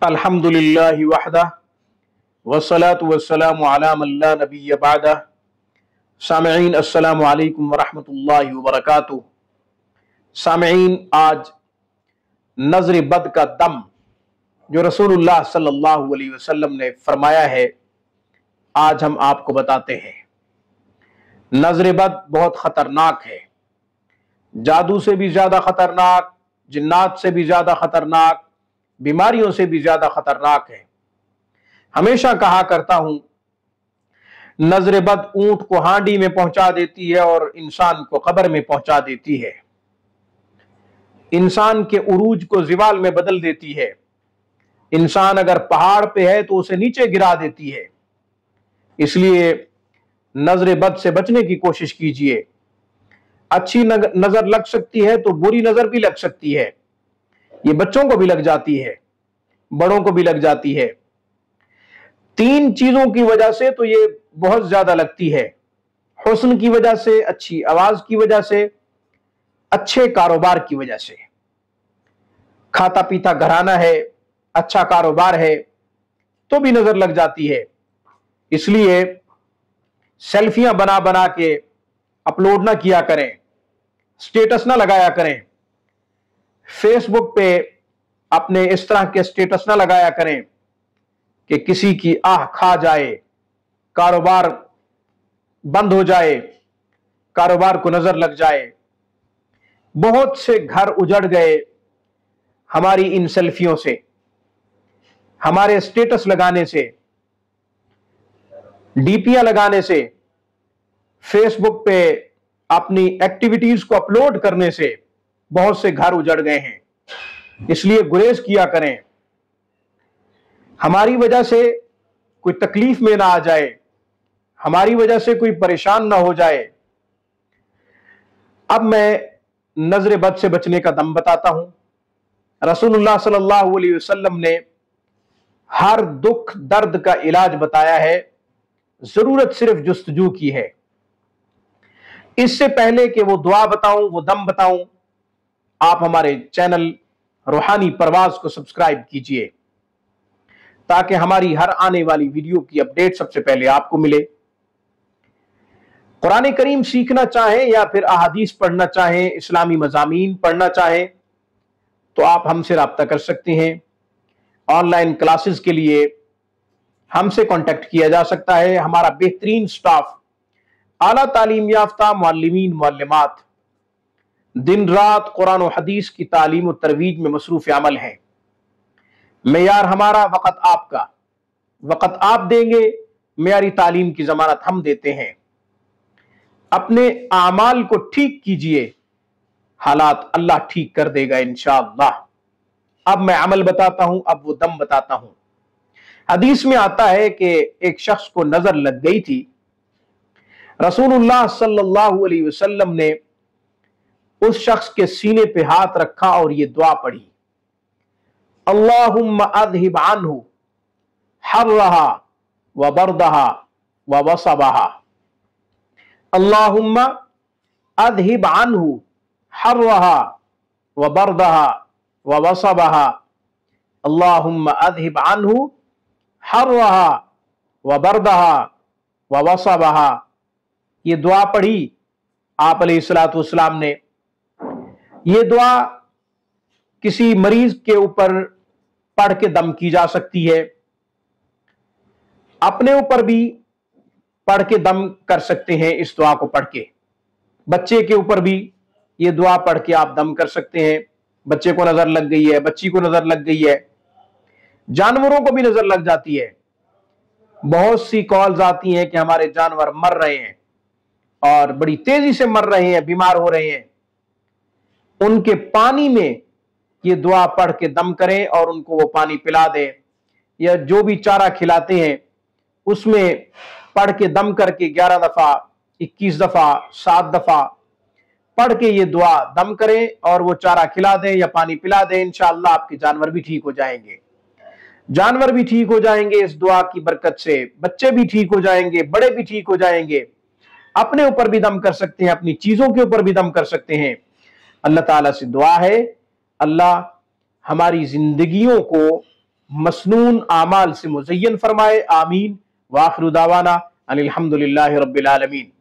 अल्हम्दुलिल्लाहि वहदा वस्सलातु वस्सलामु अला मन ला नबिय्य बअदा। सामईन अस्सलामु अलैकुम वरहमतुल्लाहि वबरकातुहू। सामईन, आज नजर बद का दम जो रसूलुल्लाह सल्लल्लाहु अलैहि वसल्लम ने फरमाया है, आज हम आपको बताते हैं। नजर बद बहुत खतरनाक है, जादू से भी ज्यादा खतरनाक, जिन्नात से भी ज्यादा खतरनाक, बीमारियों से भी ज्यादा खतरनाक है। हमेशा कहा करता हूं, नजर बद ऊंट को हांडी में पहुंचा देती है और इंसान को कब्र में पहुंचा देती है। इंसान के उरूज को जिवाल में बदल देती है। इंसान अगर पहाड़ पे है तो उसे नीचे गिरा देती है। इसलिए नजर बद से बचने की कोशिश कीजिए। अच्छी नजर लग सकती है तो बुरी नजर भी लग सकती है। ये बच्चों को भी लग जाती है, बड़ों को भी लग जाती है। तीन चीजों की वजह से तो ये बहुत ज्यादा लगती है। हुस्न की वजह से, अच्छी आवाज की वजह से, अच्छे कारोबार की वजह से। खाता पीता घराना है, अच्छा कारोबार है तो भी नजर लग जाती है। इसलिए सेल्फियां बना बना के अपलोड ना किया करें, स्टेटस ना लगाया करें। फेसबुक पे अपने इस तरह के स्टेटस ना लगाया करें कि किसी की आह खा जाए, कारोबार बंद हो जाए, कारोबार को नजर लग जाए। बहुत से घर उजड़ गए हमारी इन सेल्फियों से, हमारे स्टेटस लगाने से, डीपीआं लगाने से, फेसबुक पे अपनी एक्टिविटीज को अपलोड करने से बहुत से घर उजड़ गए हैं। इसलिए गुरेज किया करें, हमारी वजह से कोई तकलीफ में ना आ जाए, हमारी वजह से कोई परेशान ना हो जाए। अब मैं नजर बद से बचने का दम बताता हूं। रसूलुल्लाह सल्लल्लाहु अलैहि वसल्लम ने हर दुख दर्द का इलाज बताया है, जरूरत सिर्फ जुस्तजू की है। इससे पहले कि वो दुआ बताऊं, वो दम बताऊं, आप हमारे चैनल रूहानी परवाज को सब्सक्राइब कीजिए ताकि हमारी हर आने वाली वीडियो की अपडेट सबसे पहले आपको मिले। कुरान करीम सीखना चाहें या फिर अहादीस पढ़ना चाहें, इस्लामी मज़ामीन पढ़ना चाहें तो आप हमसे राब्ता कर सकते हैं। ऑनलाइन क्लासेस के लिए हमसे कांटेक्ट किया जा सकता है। हमारा बेहतरीन स्टाफ, आला तालीम याफ्ता मुअल्लिमीन मुअल्लिमात दिन रात कुरान और हदीस की तालीम और तरवीज में मसरूफ अमल है। मेयार हमारा, वक़्त आपका। वक़्त आप देंगे, मेयारी तालीम की जमानत हम देते हैं। अपने आमाल को ठीक कीजिए, हालात अल्लाह ठीक कर देगा इंशाअल्लाह। अब मैं अमल बताता हूं, अब वो दम बताता हूं। हदीस में आता है कि एक शख्स को नजर लग गई थी। रसूलुल्लाह सल्लल्लाहु अलैहि वसल्लम ने उस शख्स के सीने पे हाथ रखा और ये दुआ पढ़ी, अल्लाहुम्मा अज़हिब अन्हु हर्रहा व बरदहा व वसबहा। अल्लाहुम्मा अज़हिब अन्हु हर्रहा व बरदहा व वसबहा। अल्लाहुम्मा अज़हिब अन्हु हर्रहा व बरदहा व वसबहा। ये दुआ पढ़ी आप अलैहिस्सलातु वस्सलाम ने। ये दुआ किसी मरीज के ऊपर पढ़ के दम की जा सकती है, अपने ऊपर भी पढ़ के दम कर सकते हैं इस दुआ को पढ़ के। बच्चे के ऊपर भी ये दुआ पढ़ के आप दम कर सकते हैं। बच्चे को नजर लग गई है, बच्ची को नजर लग गई है, जानवरों को भी नजर लग जाती है। बहुत सी कॉल्स आती हैं कि हमारे जानवर मर रहे हैं और बड़ी तेजी से मर रहे हैं, बीमार हो रहे हैं। उनके पानी में ये दुआ पढ़ के दम करें और उनको वो पानी पिला दें, या जो भी चारा खिलाते हैं उसमें पढ़ के दम करके 11 दफा, 21 दफा, 7 दफा पढ़ के ये दुआ दम करें और वो चारा खिला दें या पानी पिला दें। इंशाअल्लाह आपके जानवर भी ठीक हो जाएंगे। जानवर भी ठीक हो जाएंगे इस दुआ की बरकत से, बच्चे भी ठीक हो जाएंगे, बड़े भी ठीक हो जाएंगे। अपने ऊपर भी दम कर सकते हैं, अपनी चीजों के ऊपर भी दम कर सकते हैं। अल्लाह ताला से दुआ है, अल्लाह हमारी जिंदगियों को مسنون اعمال سے مزین فرمائے، آمین۔ وآخر دعوانا ان الحمدللہ رب العالمین۔